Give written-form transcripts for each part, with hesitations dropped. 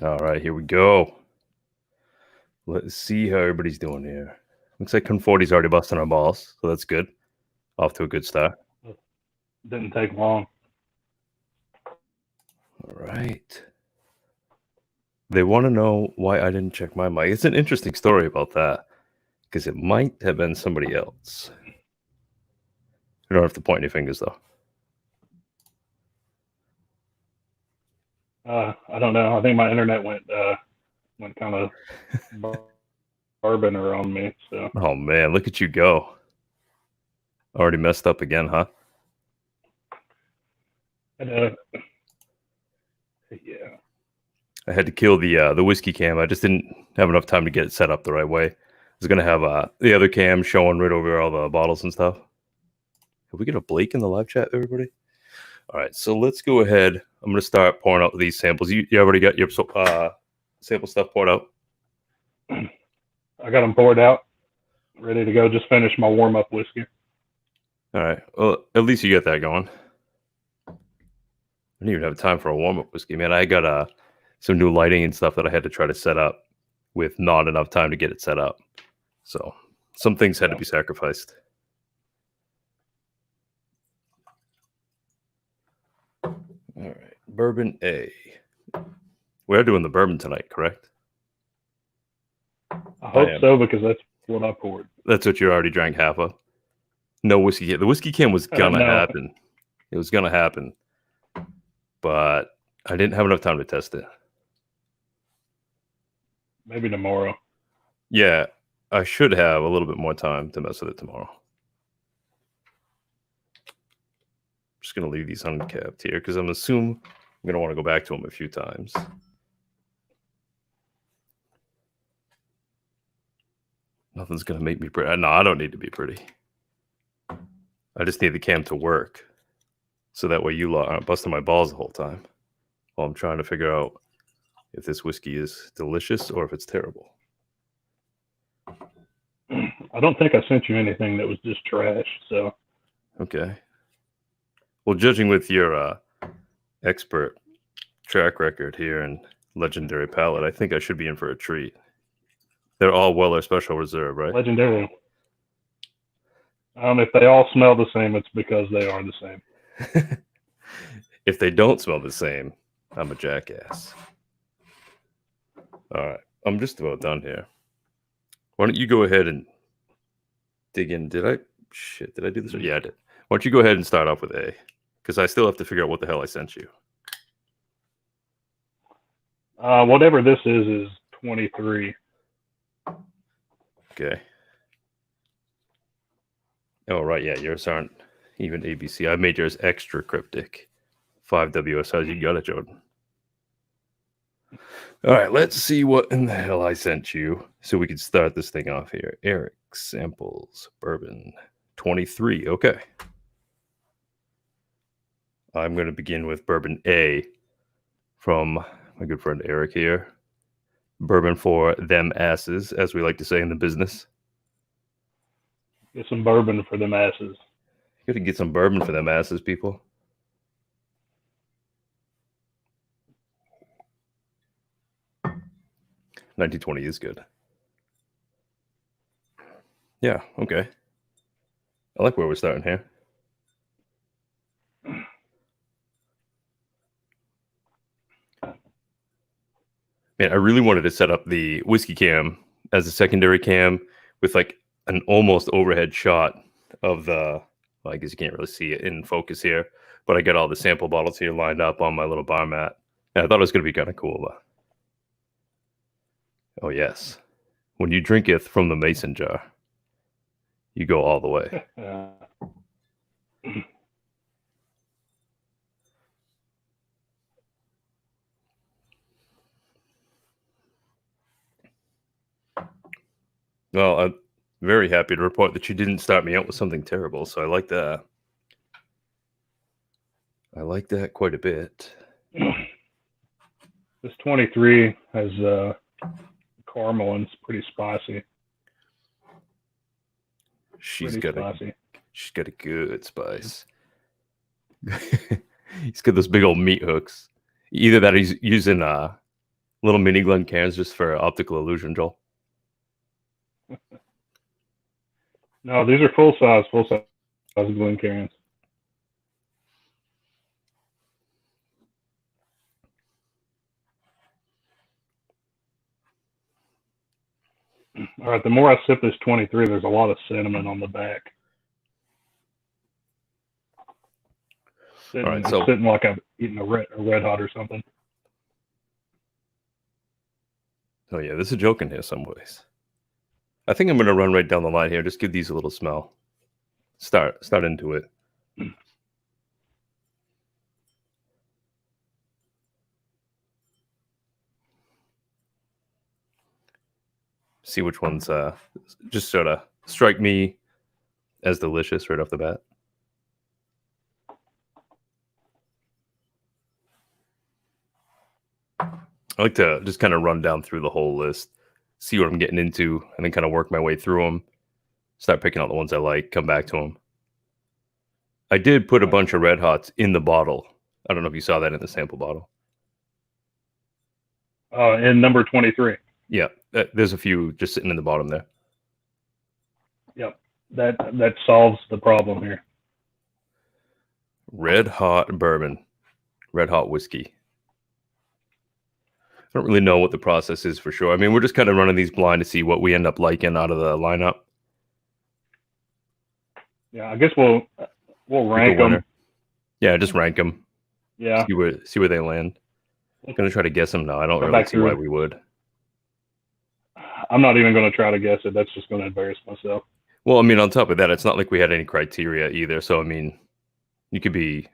All right, here we go. Let's see how everybody's doing here. Looks like Conforti's already busting our balls, so that's good. Off to a good start. Didn't take long. All right. They want to know why I didn't check my mic. It's an interesting story about that because it might have been somebody else. You don't have to point any fingers, though. I don't know. I think my internet went kind of barbener on me. So. Oh man, look at you go! Already messed up again, huh? Yeah. I had to kill the whiskey cam. I just didn't have enough time to get it set up the right way. I was gonna have the other cam showing right over all the bottles and stuff. Have we got a Blake in the live chat, everybody? All right, so let's go ahead. I'm gonna start pouring out these samples. You already got your sample stuff poured out? I got them poured out, ready to go. Just finished my warm up whiskey. All right. Well, at least you got that going. I didn't even have time for a warm up whiskey, man. I got some new lighting and stuff that I had to try to set up with not enough time to get it set up. So some things had to be sacrificed. All right, bourbon A. We're doing the bourbon tonight, correct? I hope so, because that's what I poured. That's what you already drank half of? No whiskey. The whiskey can was gonna happen. It was gonna happen, but I didn't have enough time to test it. Maybe tomorrow. Yeah, I should have a little bit more time to mess with it tomorrow. Just gonna leave these uncapped here because I'm gonna want to go back to them a few times. Nothing's gonna make me pretty. No, I don't need to be pretty. I just need the cam to work, so that way you aren't busting my balls the whole time while I'm trying to figure out if this whiskey is delicious or if it's terrible. I don't think I sent you anything that was just trash. So. Okay. Well, judging with your expert track record here and legendary palate, I think I should be in for a treat. They're all Weller Special Reserve, right? Legendary. If they all smell the same, it's because they are the same. If they don't smell the same, I'm a jackass. All right. I'm just about done here. Why don't you go ahead and dig in? Did I do this? Yeah, I did. Why don't you go ahead and start off with A? Because I still have to figure out what the hell I sent you. Whatever this is 23. Okay. Oh, right. Yeah, yours aren't even ABC. I made yours extra cryptic. 5 WSIs. You got it, Jordan. All right, let's see what in the hell I sent you so we can start this thing off here. Eric Samples Bourbon 23. Okay. I'm going to begin with Bourbon A from my good friend Eric here. Bourbon for them asses, as we like to say in the business. Get some bourbon for them asses. You got to get some bourbon for them asses, people. $19.20 is good. Yeah, okay. I like where we're starting here. Man, I really wanted to set up the whiskey cam as a secondary cam with like an almost overhead shot of the, well, I guess you can't really see it in focus here, but I got all the sample bottles here lined up on my little bar mat. And I thought it was going to be kind of cool. Oh, yes. When you drinketh from the mason jar, you go all the way. Well, I'm very happy to report that you didn't start me out with something terrible, so I like that. I like that quite a bit. This 23 has caramel and it's pretty spicy. She's got a good spice. He's got those big old meat hooks. Either that he's using Little mini Glen cans just for optical illusion, Joel. No, these are full size Glencairns. All right, the more I sip this 23, there's a lot of cinnamon on the back. Sitting, All right, I'm so sitting like I'm eating a red hot or something. oh yeah, there's a joke in here some ways. I think I'm gonna run right down the line here. Just give these a little smell. Start into it. See which ones just sort of strike me as delicious right off the bat. I like to just kind of run down through the whole list, see what I'm getting into, and then kind of work my way through them. Start picking out the ones I like, come back to them. I did put a bunch of Red Hots in the bottle. I don't know if you saw that in the sample bottle. In number 23. Yeah, there's a few just sitting in the bottom there. Yep, that solves the problem here. Red Hot bourbon, Red Hot whiskey. I don't really know what the process is for sure. I mean, we're just kind of running these blind to see what we end up liking out of the lineup. Yeah, I guess we'll rank them. Yeah, just rank them. Yeah. See where they land. I'm gonna try to guess them now. I don't Go really back see through. why we would. I'm not even going to try to guess it. That's just going to embarrass myself. Well, I mean, on top of that, it's not like we had any criteria either. So, I mean, you could be,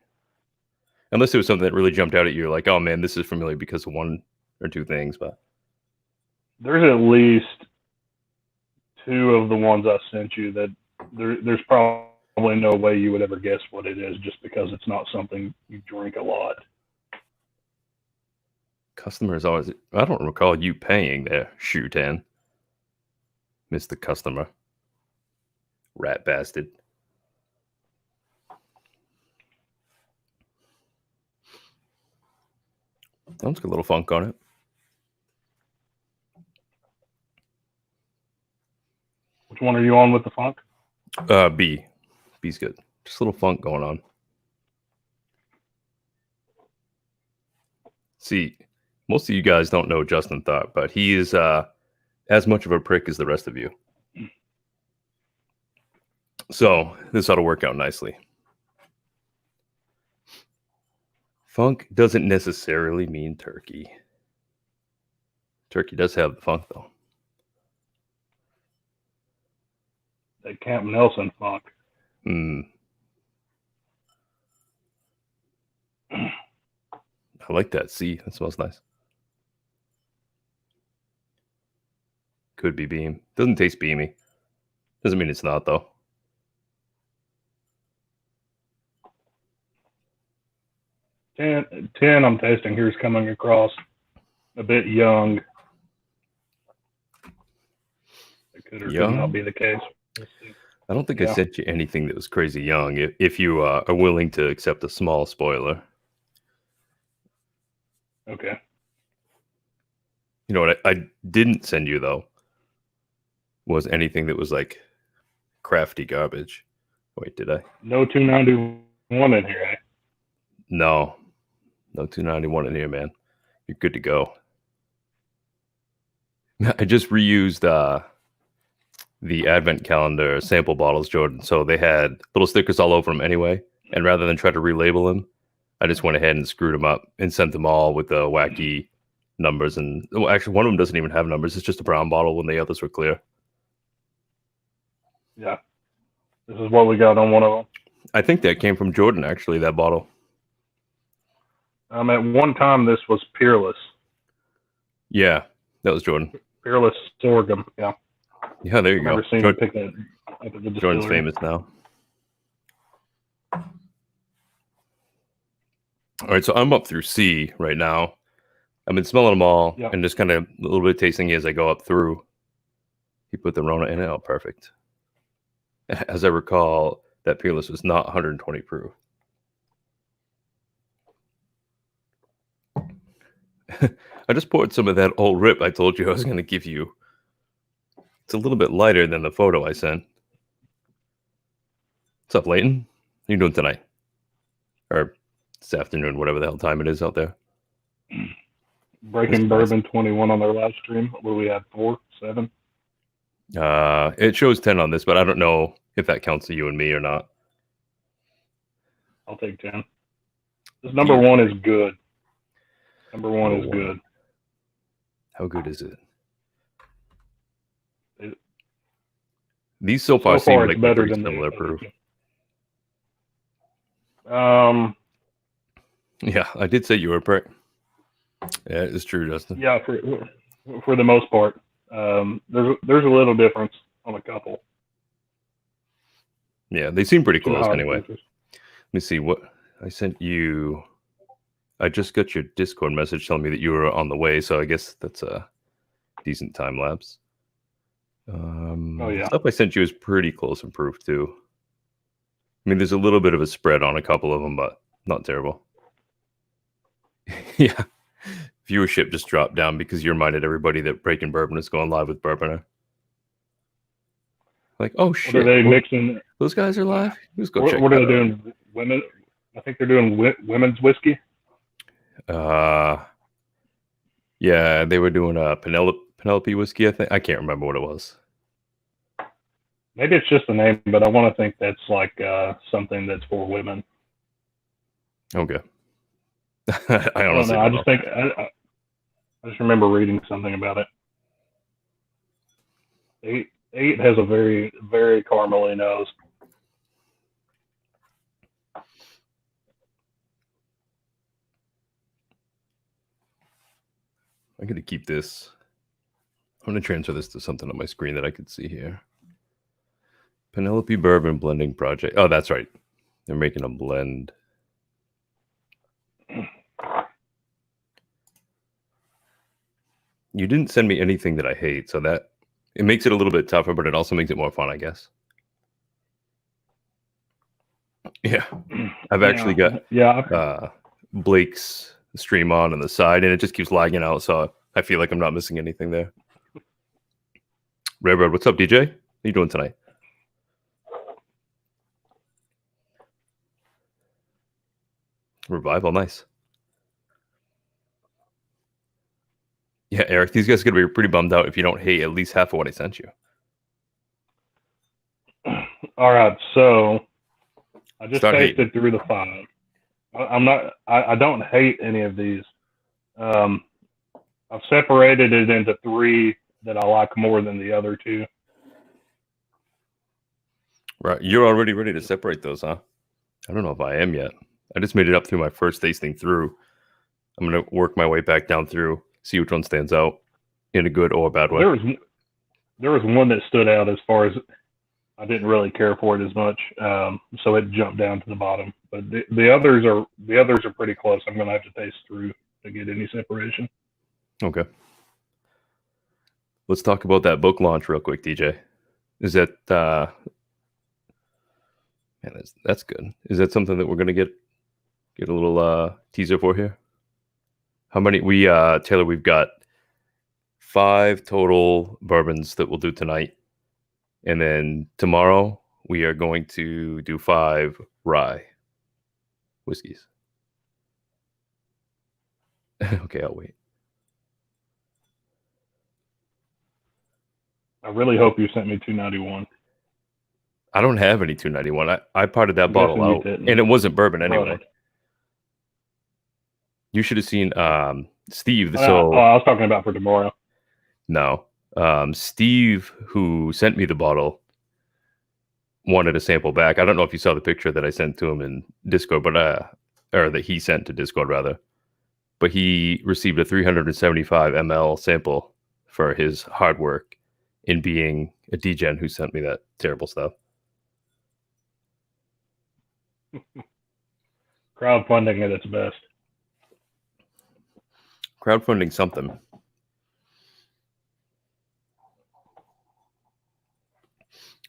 unless it was something that really jumped out at you, like, oh man, this is familiar because of one or two things. But there's at least two of the ones I sent you that there's probably no way you would ever guess what it is just because it's not something you drink a lot. Customers always, I don't recall you paying there, shoe 10. Missed the customer. Rat bastard. That's got a little funk on it. Which one are you on with the funk? B. B's good. Just a little funk going on. See, most of you guys don't know Justin Tharp, but he is as much of a prick as the rest of you. So this ought to work out nicely. Funk doesn't necessarily mean turkey. Turkey does have the funk, though. That Camp Nelson funk. I like that. See, that smells nice. Could be beam. Doesn't taste beamy. Doesn't mean it's not, though. Ten I'm tasting here is coming across a bit young. It could or could not be the case. I don't think I sent you anything that was crazy young. If you are willing to accept a small spoiler. Okay. You know what I didn't send you, though, was anything that was like crafty garbage. Wait, did I? No 291 in here, eh? No 291 in here, man. You're good to go. I just reused the advent calendar sample bottles, Jordan. So they had little stickers all over them anyway. And rather than try to relabel them, I just went ahead and screwed them up and sent them all with the wacky numbers. And well, actually, one of them doesn't even have numbers. It's just a brown bottle when the others were clear. Yeah. This is what we got on one of them. I think that came from Jordan, actually, that bottle. At one time, this was Peerless. Yeah, that was Jordan. Peerless Sorghum, yeah. Yeah, there you go. Never seen him pick that up at the distillery. Jordan's famous now. All right, so I'm up through C right now. I've been smelling them all and just kind of a little bit of tasting as I go up through. He put the Rona in it. Oh, perfect. As I recall, that Peerless was not 120 proof. I just poured some of that old rip I told you I was going to give you. It's a little bit lighter than the photo I sent. What's up, Leighton? What are you doing tonight? Or this afternoon, whatever the hell time it is out there. Breaking Bourbon 21 on their live stream. What do we have? 4, 7? It shows 10 on this, but I don't know if that counts to you and me or not. I'll take 10. This number 1 is good. Number 1 is good. How good is it? These so far seem like better than similar proof. Yeah, I did say you were a prick. Yeah, it's true, Justin. Yeah, for the most part. There's a little difference on a couple. Yeah, they seem pretty close anyway. Let me see what I sent you. I just got your Discord message telling me that you were on the way, so I guess that's a decent time lapse. Oh yeah, stuff I sent you is pretty close in proof too. I mean, there's a little bit of a spread on a couple of them, but not terrible. Yeah, viewership just dropped down because you reminded everybody that Breaking Bourbon is going live with Bourboner. Like, oh shit! What are they mixing? Those guys are live. Let's go check. What are they doing? Women? I think they're doing women's whiskey. Yeah, they were doing a Penelope whiskey. I can't remember what it was. Maybe it's just the name, but I want to think that's like something that's for women. Okay. I honestly don't know. I just remember reading something about it. 8 has a very, very caramely nose. I'm going to keep this. I'm going to transfer this to something on my screen that I could see here. Penelope Bourbon Blending Project. Oh, that's right. They're making a blend. You didn't send me anything that I hate, so that it makes it a little bit tougher, but it also makes it more fun, I guess. Yeah. I've actually got Blake's stream on the side, and it just keeps lagging out, so I feel like I'm not missing anything there. Redbird, what's up, DJ? What are you doing tonight? Revival, nice. Yeah, Eric, these guys are going to be pretty bummed out if you don't hate at least half of what I sent you. All right, so I just tasted through the 5. I don't hate any of these. I've separated it into 3 that I like more than the other 2. Right, you're already ready to separate those, huh? I don't know if I am yet. I just made it up through my first tasting through. I'm going to work my way back down through, see which one stands out in a good or a bad way. There was one that stood out as far as I didn't really care for it as much, so it jumped down to the bottom. But the others are pretty close. I'm going to have to taste through to get any separation. Okay. Let's talk about that book launch real quick, DJ. Is that man, that's good. Is that something that we're going to get a little teaser for here? How many Taylor, we've got 5 total bourbons that we'll do tonight. And then tomorrow we are going to do 5 rye whiskeys. Okay, I'll wait. I really hope you sent me 291. I don't have any 291. I parted that bottle out, and it wasn't bourbon anyway. You should have seen Steve. I was talking about for tomorrow. No. Steve, who sent me the bottle, wanted a sample back. I don't know if you saw the picture that I sent to him in Discord, but or that he sent to Discord rather. But he received a 375 ml sample for his hard work in being a degen who sent me that terrible stuff. Crowdfunding at its best. Crowdfunding something.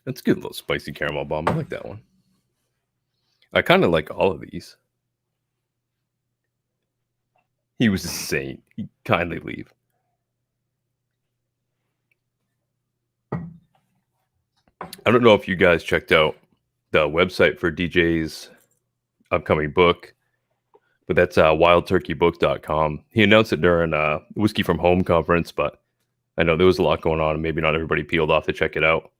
That's a good little spicy caramel bomb. I like that one. I kind of like all of these. He was a saint. He'd kindly leave. I don't know if you guys checked out the website for DJ's upcoming book, but that's wildturkeybook.com. He announced it during Whiskey from Home conference, but I know there was a lot going on and maybe not everybody peeled off to check it out.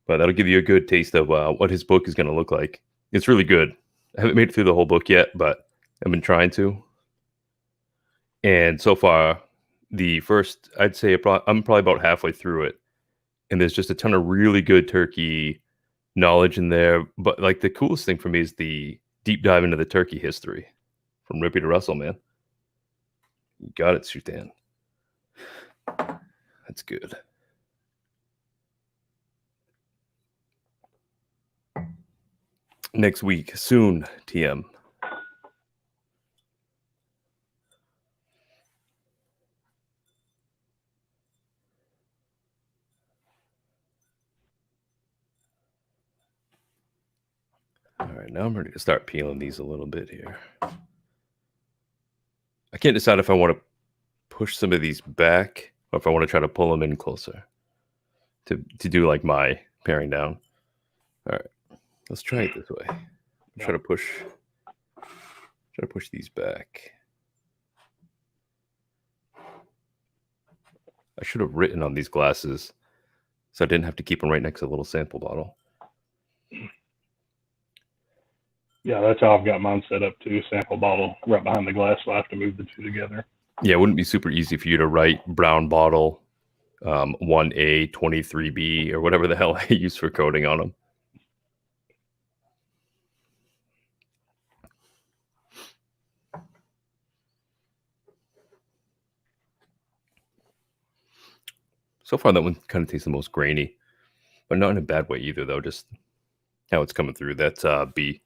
But that'll give you a good taste of what his book is going to look like. It's really good. I haven't made it through the whole book yet, but I've been trying to. And so far, the first, I'd say I'm probably about halfway through it. And there's just a ton of really good turkey knowledge in there. But like the coolest thing for me is the deep dive into the turkey history from Rippy to Russell, man. You got it, Sutan. That's good. Next week, soon, TM. All right, now I'm ready to start peeling these a little bit here. I can't decide if I want to push some of these back or if I want to try to pull them in closer to do like my paring down. All right, let's try it this way. Try to push these back. I should have written on these glasses so I didn't have to keep them right next to the little sample bottle. Yeah, that's how I've got mine set up too. Sample bottle right behind the glass, so I have to move the two together. Yeah, it wouldn't be super easy for you to write brown bottle 1A, 23B, or whatever the hell I use for coding on them. So far, that one kind of tastes the most grainy, but not in a bad way either, though. Just how it's coming through. That's B.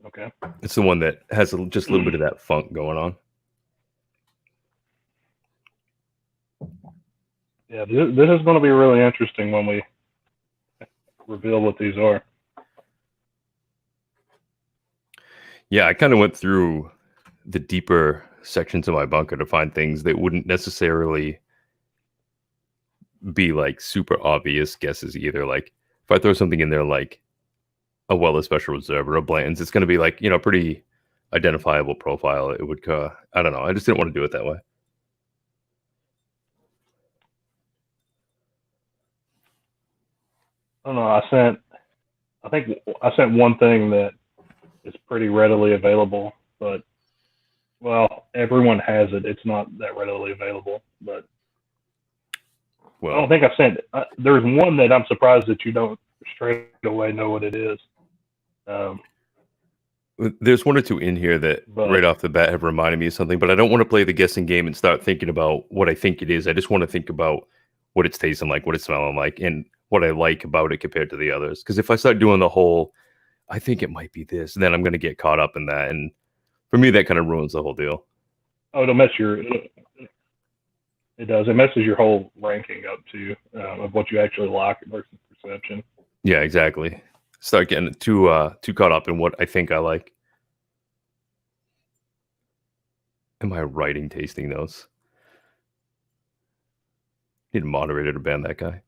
Okay. It's the one that has just a little bit of that funk going on. Yeah, this is going to be really interesting when we reveal what these are. Yeah, I kind of went through the deeper sections of my bunker to find things that wouldn't necessarily be like super obvious guesses either. Like if I throw something in there like a Weller Special Reserve or a Blanton's, it's going to be like, you know, pretty identifiable profile. It would, I don't know. I just didn't want to do it that way. I don't know. I think I sent one thing that is pretty readily available, but well, everyone has it. It's not that readily available, but Well, I don't think I sent it. There's one that I'm surprised that you don't straight away know what it is. There's one or two in here that right off the bat have reminded me of something, but I don't want to play the guessing game and start thinking about what I think it is. I just want to think about what it's tasting like, what it's smelling like, and what I like about it compared to the others. Because if I start doing the whole, I think it might be this, then I'm going to get caught up in that. And for me, that kind of ruins the whole deal. Oh, it does. It messes your whole ranking up too, of what you actually like versus perception. Yeah, exactly. Start getting too caught up in what I think I like. Am I writing tasting notes? Need a moderator to ban that guy.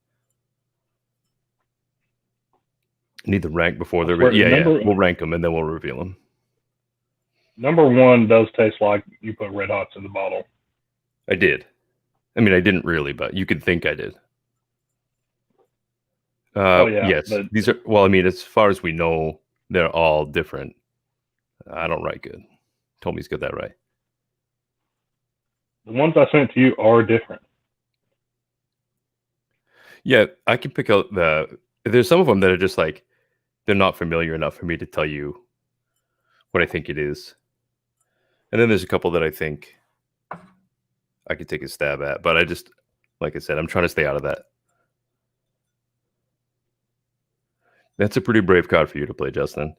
I need the rank before they're yeah. We'll rank them and then we'll reveal them. Number one does taste like you put Red Hots in the bottle. I did. I mean, I didn't really, but you could think I did. Yes, these are. Well, I mean, as far as we know, they're all different. I don't write good. Tommy's got that right. The ones I sent to you are different. Yeah, I can pick out there's some of them that are just like, they're not familiar enough for me to tell you what I think it is. And then there's a couple that I think I could take a stab at, but I just, like I said, I'm trying to stay out of that. That's a pretty brave card for you to play, Justin.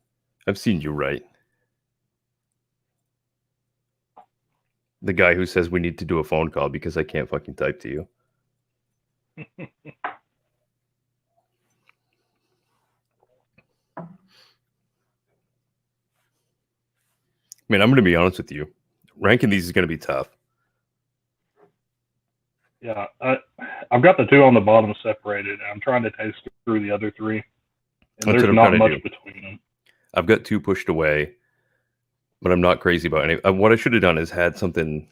I've seen you write. The guy who says we need to do a phone call because I can't fucking type to you. mean, I'm going to be honest with you. Ranking these is going to be tough. Yeah, I've got the two on the bottom separated. I'm trying to taste through the other three, and That's there's what I'm not trying to much do. between them. I've got two pushed away, but I'm not crazy about any. What I should have done is had something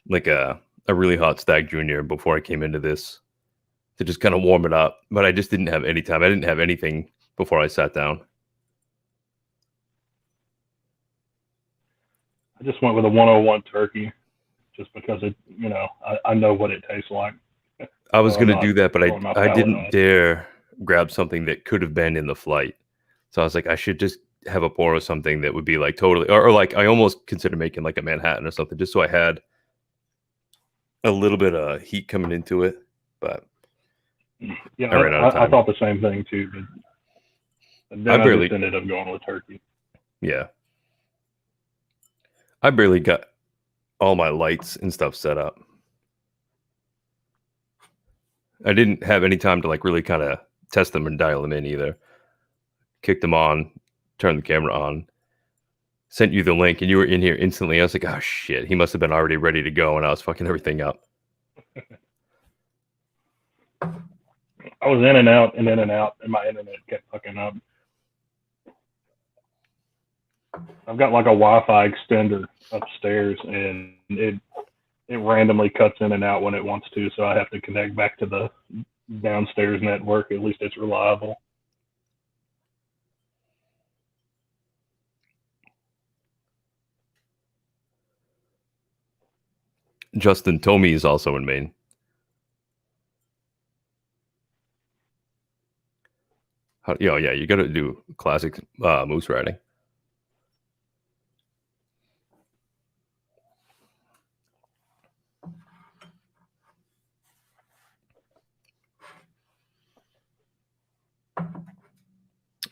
like a really hot Stag Junior before I came into this to just kind of warm it up. But I just didn't have any time. I didn't have anything before I sat down. I just went with a 101 turkey, just because I know what it tastes like. I was So going to do that, but throwing my I palate on didn't it. dare grab something that could have been in the flight. So I was like, I should just have a pour of something that would be like totally, or like I almost consider making like a Manhattan or something, just so I had a little bit of heat coming into it. But Yeah, I ran out of I time. thought the same thing too, but then I just ended up going with turkey. Yeah. I barely got all my lights and stuff set up. I didn't have any time to like really kind of test them and dial them in either. Kicked them on, turned the camera on, sent you the link, and you were in here instantly. I was like, oh shit, he must have been already ready to go, and I was fucking everything up. I was in and out, and my internet kept fucking up. I've got like a Wi-Fi extender upstairs, and it randomly cuts in and out when it wants to, so I have to connect back to the downstairs network. At least it's reliable. Justin Tomey is also in Maine. Yeah, you got to do classic moose riding.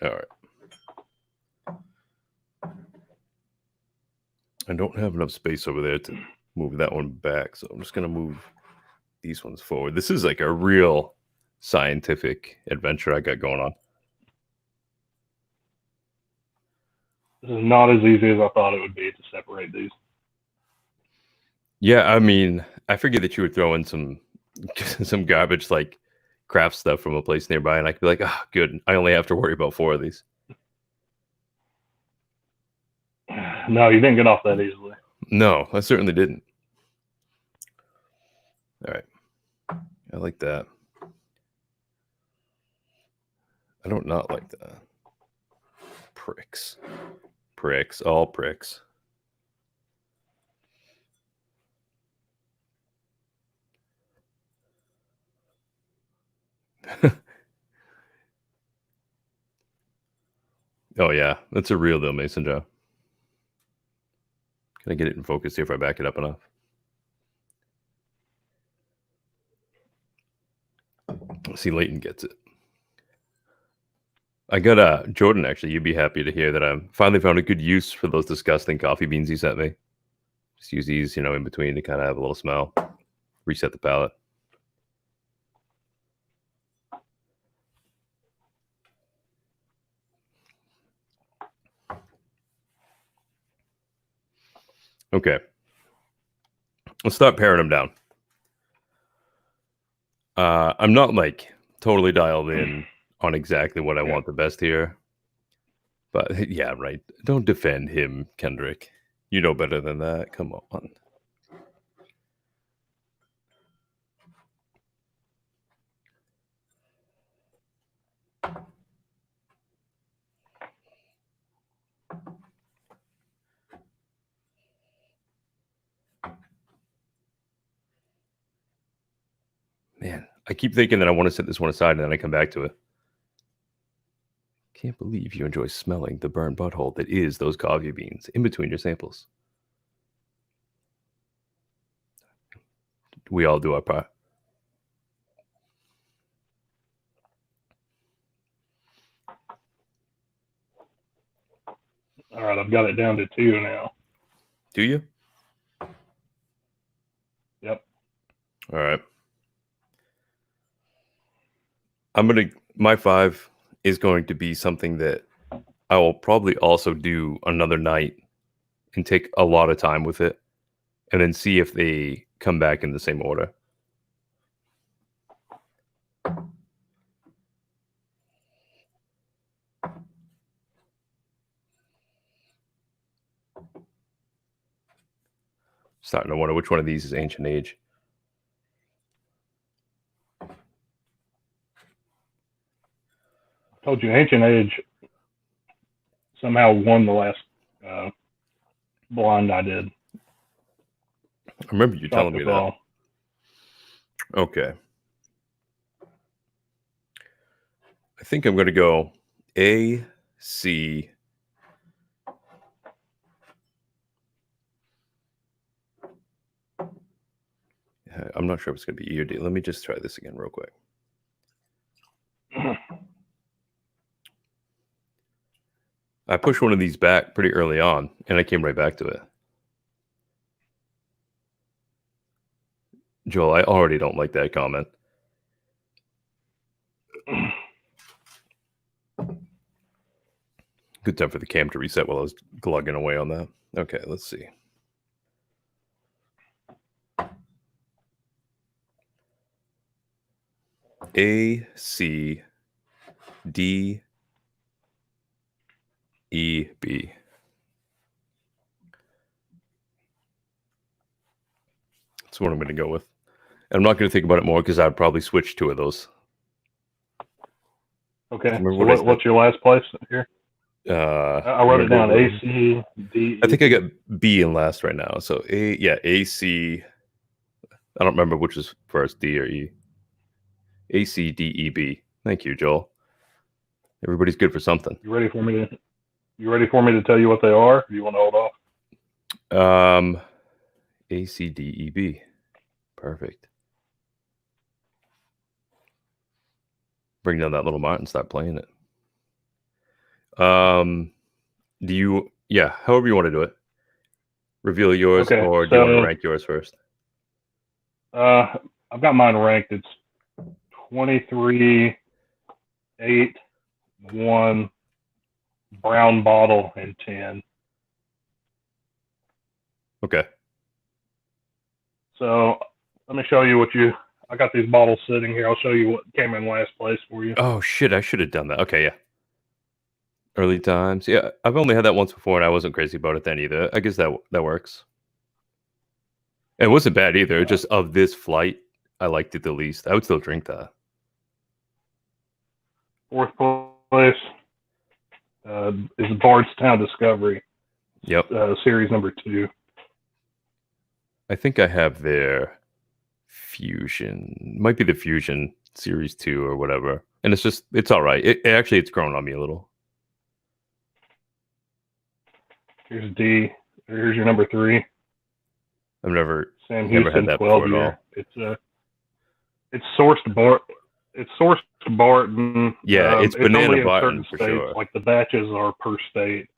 All right. I don't have enough space over there to move that one back, so I'm just going to move these ones forward. This is like a real scientific adventure I got going on. This is not as easy as I thought it would be to separate these. Yeah, I mean, I figured that you would throw in some garbage like craft stuff from a place nearby, and I could be like, oh, good. I only have to worry about 4 of these. No, you didn't get off that easily. No, I certainly didn't. All right. I like that. I don't not like that. Pricks. All pricks. Oh, yeah. That's a real deal, Mason Joe. Can I get it in focus here if I back it up enough? See, Leighton gets it. I got Jordan, actually. You'd be happy to hear that I finally found a good use for those disgusting coffee beans he sent me. Just use these, in between to kind of have a little smell. Reset the palate. Okay. Let's start paring them down. I'm not like totally dialed in on exactly what I want the best here. But yeah, right. Don't defend him, Kendrick. You know better than that. Come on. Man, I keep thinking that I want to set this one aside and then I come back to it. Can't believe you enjoy smelling the burnt butthole that is those coffee beans in between your samples. We all do our part. All right, I've got it down to 2 now. Do you? Yep. All right. My 5 is going to be something that I will probably also do another night and take a lot of time with it, and then see if they come back in the same order. Starting to wonder which one of these is ancient age. I told you, ancient age somehow won the last blind I did. I remember you telling me that. Okay. I think I'm going to go A, C. I'm not sure if it's going to be E or D. Let me just try this again real quick. I pushed one of these back pretty early on, and I came right back to it. Joel, I already don't like that comment. Good time for the cam to reset while I was glugging away on that. Okay, let's see. A, C, D, E, B. That's what I'm going to go with. And I'm not going to think about it more because I'd probably switch two of those. Okay. So what's your last place here? I wrote it down. A, C, D. I think I got B in last right now. So A, C. I don't remember which was first, D or E. A, C, D, E, B. Thank you, Joel. Everybody's good for something. You ready for me to tell you what they are? Or do you want to hold off? A, C, D, E, B. Perfect. Bring down that little Martin, start playing it. However you want to do it. Reveal yours, okay, or do you want to rank yours first? I've got mine ranked. It's 23, 8, 1, brown bottle, and 10. Okay. So let me show you I got these bottles sitting here. I'll show you what came in last place for you. Oh, shit. I should have done that. Okay, yeah. Early times. Yeah, I've only had that once before, and I wasn't crazy about it then either. I guess that works. It wasn't bad either. Just of this flight, I liked it the least. I would still drink that. Fourth place is Bardstown Discovery. Yep. Series number 2. I think I have their Fusion. Might be the Fusion Series 2 or whatever. And it's all right. It's grown on me a little. Here's D. Here's your number 3. I've never Houston, had that 12 before year. at all. It's sourced Barton. Yeah, it's banana Barton for states, sure. Like the batches are per state.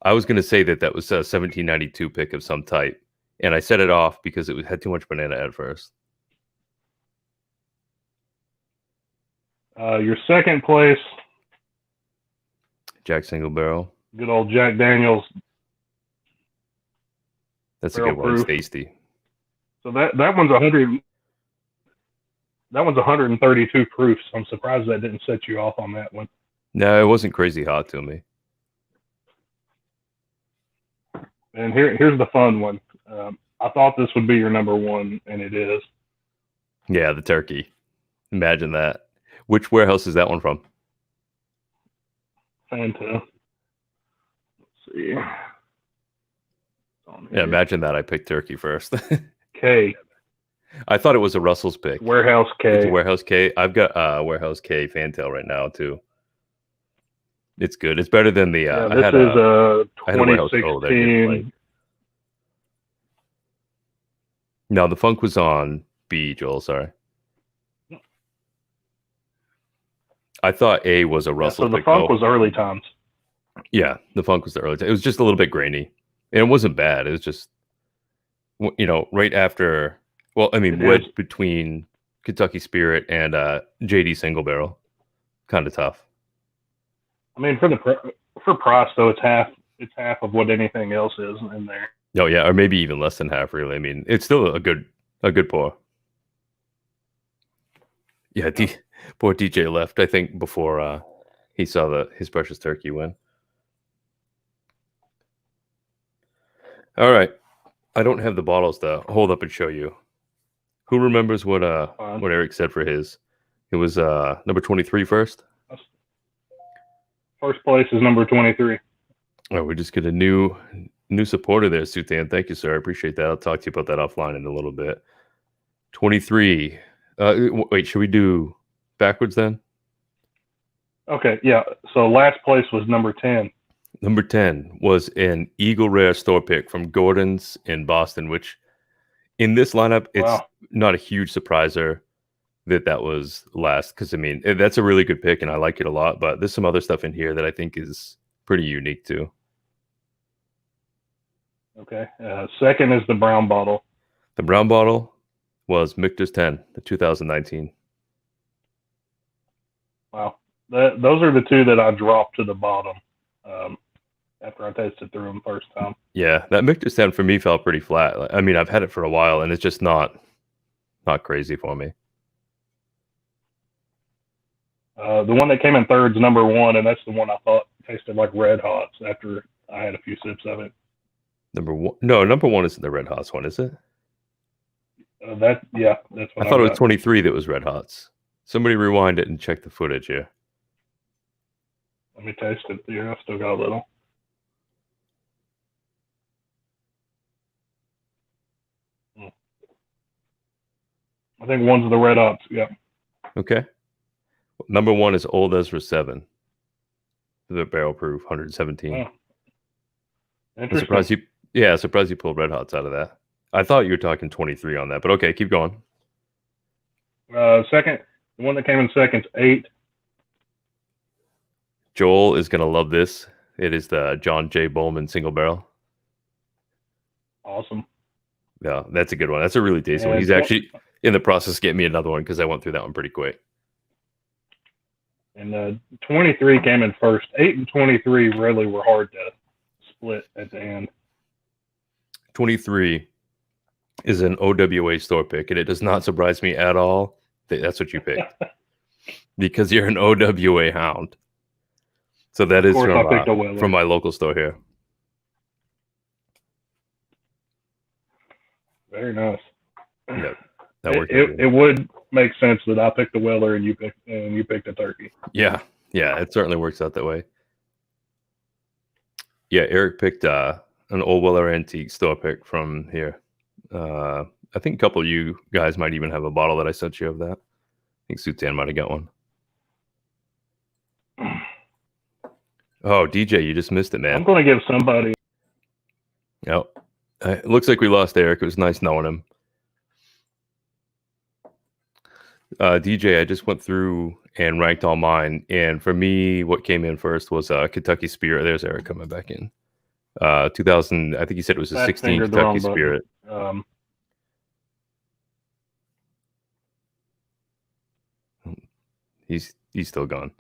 I was going to say that was a 1792 pick of some type, and I set it off because it had too much banana at first. Your second place, Jack Single Barrel. Good old Jack Daniels. That's a good one. It's tasty. So that one's 100. That one's 132 proof. So I'm surprised that didn't set you off on that one. No, it wasn't crazy hot to me. And here's the fun one. I thought this would be your number 1, and it is. Yeah, the turkey. Imagine that. Which warehouse is that one from? Fanta. Let's see. Yeah, imagine that. I picked turkey first. K. I thought it was a Russell's pick. Warehouse K. It's a Warehouse K. I've got Warehouse K Fantail right now too. It's good. It's better than the. This is a 2016. No, the Funk was on B, Joel. Sorry. I thought A was a Russell. So the Funk was early times. Yeah, the Funk was the early times. It was just a little bit grainy, and it wasn't bad. It was just, right after. Well, I mean, wedged between Kentucky Spirit and JD Single Barrel, kind of tough. I mean, for price though, it's half it's half of what anything else is in there. Oh yeah, or maybe even less than half. Really, I mean, it's still a good pour. Yeah, poor DJ left. I think before he saw his precious turkey win. All right, I don't have the bottles to hold up and show you. Who remembers what Eric said for his? It was number 23 first. First place is number 23. Oh, we just get a new supporter there, Sutan. Thank you, sir. I appreciate that. I'll talk to you about that offline in a little bit. 23. Wait, should we do backwards then? Okay, yeah. So last place was number 10. Number 10 was an Eagle Rare store pick from Gordon's in Boston, which in this lineup, it's not a huge surpriser that was last, because I mean, that's a really good pick and I like it a lot, but there's some other stuff in here that I think is pretty unique too. Okay. Second is the brown bottle. The brown bottle was Michter's 10, the 2019. Wow. Those are the two that I dropped to the bottom after I tasted through them first time. Yeah, that Michter's 10 for me felt pretty flat. I mean, I've had it for a while and it's just not crazy for me. The one that came in third is number 1, and that's the one I thought tasted like Red Hots after I had a few sips of it. Number 1? No, number 1 isn't the Red Hots one, is it? That's what I thought it was 23 that was Red Hots. Somebody rewind it and check the footage here. Let me taste it here. I've still got a little. I think one's the Red Hots. Yeah. Okay. Number 1 is Old Ezra 7. The barrel proof, 117. Oh. I'm surprised you pulled Red Hots out of that. I thought you were talking 23 on that, but okay, keep going. Second, the one that came in second, 8. Joel is going to love this. It is the John J. Bowman single barrel. Awesome. Yeah, that's a good one. That's a really tasty one. He's actually in the process of getting me another one because I went through that one pretty quick. And 23 came in first. 8 and 23 really were hard to split at the end. 23 is an OWA store pick, and it does not surprise me at all that that's what you picked because you're an OWA hound. So that is from my local store here. Very nice. Yeah, that worked. It would make sense that I picked the Weller and you picked a turkey. Yeah, it certainly works out that way. Yeah, Eric picked an Old Weller Antique store pick from here. I think a couple of you guys might even have a bottle that I sent you of that. I think Sutan might have got one. Oh, DJ, you just missed it, man. I'm going to give somebody. Oh, it looks like we lost Eric. It was nice knowing him. DJ, I just went through and ranked all mine, and for me, what came in first was Kentucky Spirit. There's Eric coming back in. 2000, I think he said it was a 16 Kentucky Spirit. He's still gone.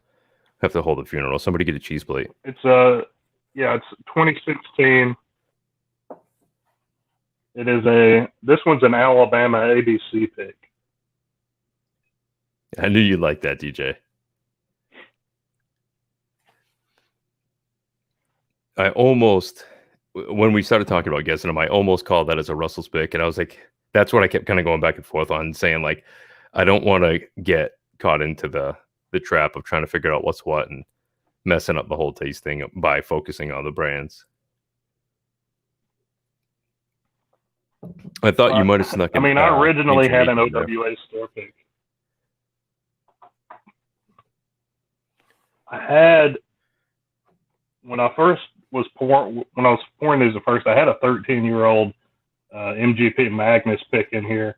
Have to hold the funeral. Somebody get a cheese plate. It's 2016. This one's an Alabama ABC pick. I knew you'd like that, DJ. I almost, when we started talking about guessing them, I almost called that as a Russell's pick, and I was like, that's what I kept kind of going back and forth on, saying like, I don't want to get caught into the trap of trying to figure out what's what and messing up the whole tasting by focusing on the brands. I thought you might have snuck in. I originally had an OWA store pick. I had, when I was pouring these at first, I had a 13-year-old MGP Magnus pick in here,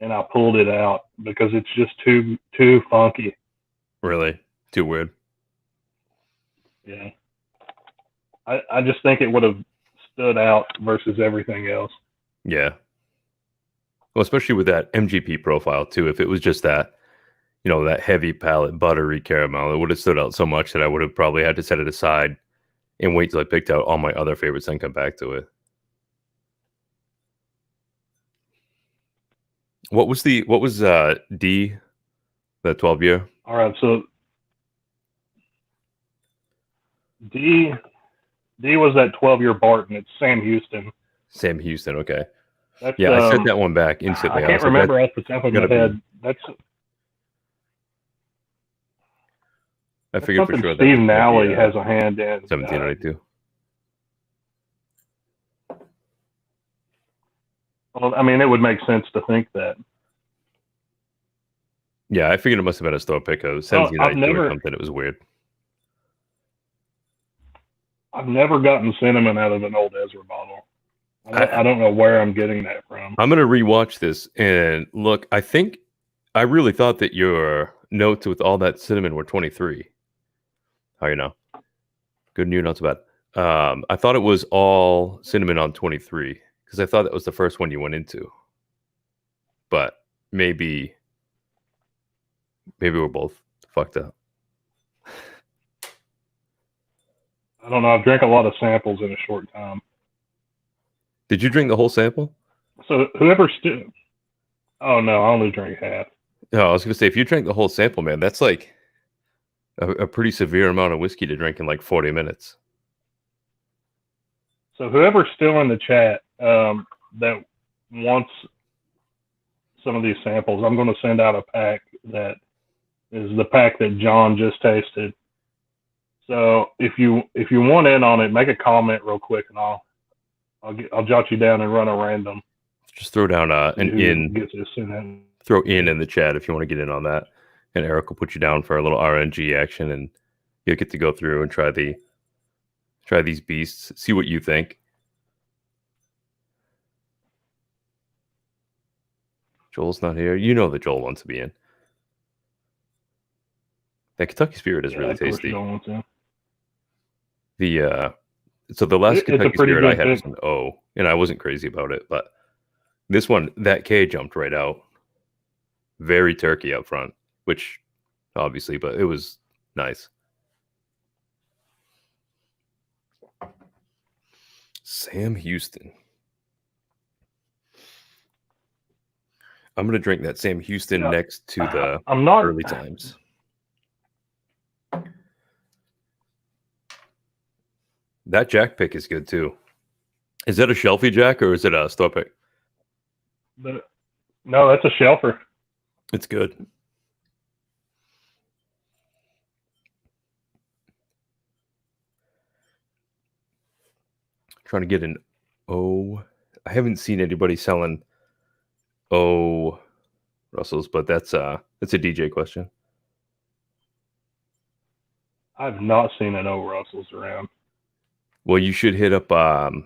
and I pulled it out because it's just too funky. Really? Too weird? Yeah. I just think it would have stood out versus everything else. Yeah. Well, especially with that MGP profile, too. If it was just that, that heavy palate, buttery caramel, it would have stood out so much that I would have probably had to set it aside and wait till I picked out all my other favorites and come back to it. What was D, the 12-year? All right, so D was that 12-year Barton. It's Sam Houston. Sam Houston, okay. That's, yeah, I set that one back instantly. I can't remember off the top of my head. I figured for sure Steve Nally has a hand in. 1792. Well, I mean, it would make sense to think that. Yeah, I figured it must have been a store pick. 1792 or something. It was weird. I've never gotten cinnamon out of an old Ezra bottle. I don't know where I'm getting that from. I'm going to rewatch this and look. I really thought that your notes with all that cinnamon were 23. How you know? Good news, not so bad. I thought it was all cinnamon on 23 because I thought that was the first one you went into. But maybe we're both fucked up. I don't know. I've drank a lot of samples in a short time. Did you drink the whole sample? So whoever still... Oh, no. I only drank half. No, I was going to say, if you drank the whole sample, man, that's like a pretty severe amount of whiskey to drink in like 40 minutes. So whoever's still in the chat that wants some of these samples, I'm going to send out a pack that is the pack that John just tasted. So if you want in on it, make a comment real quick, and I'll jot you down and run a random. Just throw down an in. Gets this in. Throw in the chat if you want to get in on that, and Eric will put you down for a little RNG action, and you'll get to go through and try these beasts. See what you think. Joel's not here. You know that Joel wants to be in. That Kentucky Spirit is really tasty. So the last Kentucky Spirit I had was an O, and I wasn't crazy about it, but this one, that K jumped right out. Very turkey up front, which obviously, but it was nice. Sam Houston. I'm going to drink that Sam Houston next to the early times. That Jack pick is good too. Is that a shelfie Jack or is it a store pick? No, that's a shelfer. It's good. Trying to get an O. I haven't seen anybody selling O Russells, but that's a DJ question. I've not seen an O Russells around. Well, you should hit up Ryan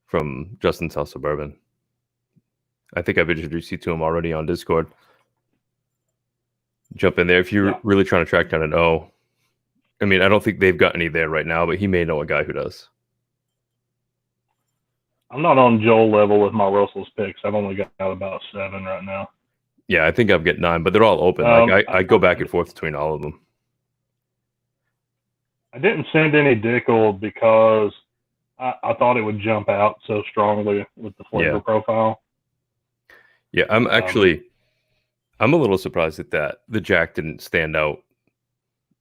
from Justin's House of Bourbon. I think I've introduced you to him already on Discord. Jump in there if you're really trying to track down an O. I mean, I don't think they've got any there right now, but he may know a guy who does. I'm not on Joel level with my Russell's picks. I've only got about 7 right now. Yeah, I think I've got 9, but they're all open. I go back and forth between all of them. I didn't send any Dickel because I thought it would jump out so strongly with the flavor profile. Yeah, I'm a little surprised at the Jack didn't stand out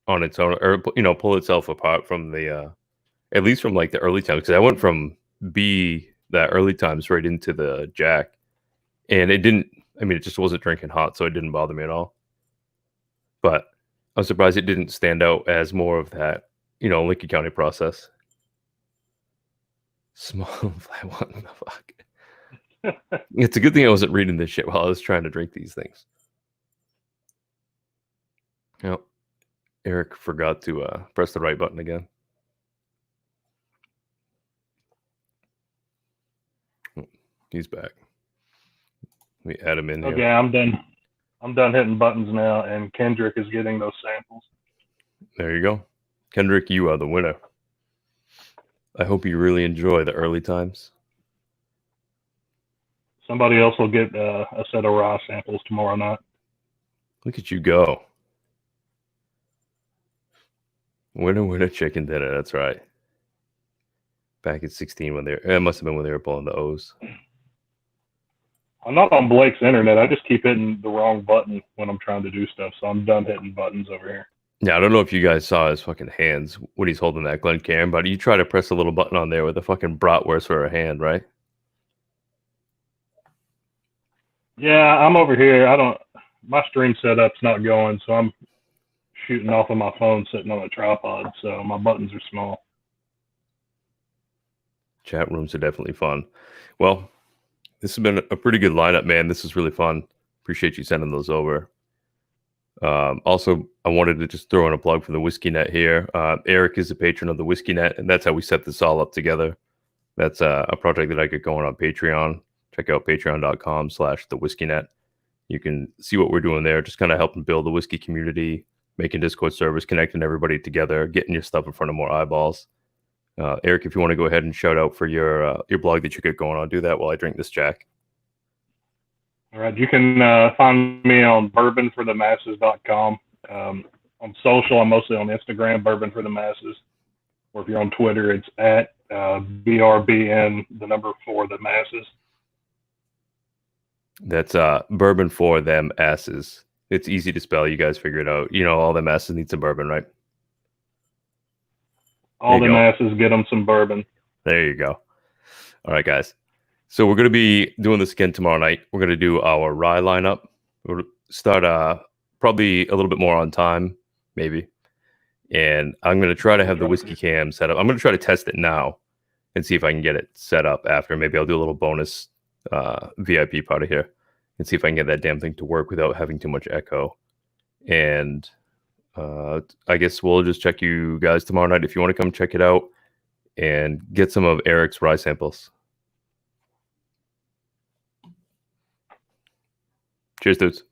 on its own, or pull itself apart from the at least from like the early times, because I went from that early times right into the Jack, and it didn't. I mean, it just wasn't drinking hot, so it didn't bother me at all. But I'm surprised it didn't stand out as more of that, Lincoln County process. Small flat, what the fuck? It's a good thing I wasn't reading this shit while I was trying to drink these things. Eric forgot to press the right button again. He's back. We add him in here. Okay, I'm done. I'm done hitting buttons now, and Kendrick is getting those samples. There you go. Kendrick, you are the winner. I hope you really enjoy the early times. Somebody else will get a set of raw samples tomorrow night. Look at you go. Winner chicken dinner. That's right. Back at 16 when it must have been when they were pulling the O's. I'm not on Blake's internet. I just keep hitting the wrong button when I'm trying to do stuff. So I'm done hitting buttons over here. Yeah, I don't know if you guys saw his fucking hands when he's holding that Glencairn, but you try to press a little button on there with a fucking bratwurst for a hand, right? Yeah, I'm over here. My stream setup's not going, so I'm shooting off of my phone sitting on a tripod, so my buttons are small. Chat rooms are definitely fun. Well, this has been a pretty good lineup, man. This is really fun. Appreciate you sending those over. Also, I wanted to just throw in a plug for the Whiskey Net here. Eric is a patron of the Whiskey Net, and that's how we set this all up together. That's a project that I get going on Patreon. Check out patreon.com/thewhiskeynet. You can see what we're doing there, just kind of helping build the whiskey community, making Discord servers, connecting everybody together, getting your stuff in front of more eyeballs. Eric, if you want to go ahead and shout out for your blog that you get going on, do that while I drink this Jack. All right, you can find me on bourbonforthemasses.com. On social, I'm mostly on Instagram, Bourbon for the Masses. Or if you're on Twitter, it's at BRBN, the number 4, the masses. That's Bourbon for them asses. It's easy to spell. You guys figure it out. You know, all them asses need some bourbon, right? All the masses, get them some bourbon. There you go. All right, guys. So we're going to be doing this again tomorrow night. We're going to do our rye lineup. We'll start probably a little bit more on time, maybe. And I'm going to try to have the whiskey cam set up. I'm going to try to test it now and see if I can get it set up after. Maybe I'll do a little bonus VIP part of here and see if I can get that damn thing to work without having too much echo. And I guess we'll just check you guys tomorrow night if you want to come check it out and get some of Eric's rye samples. Cheers, dudes.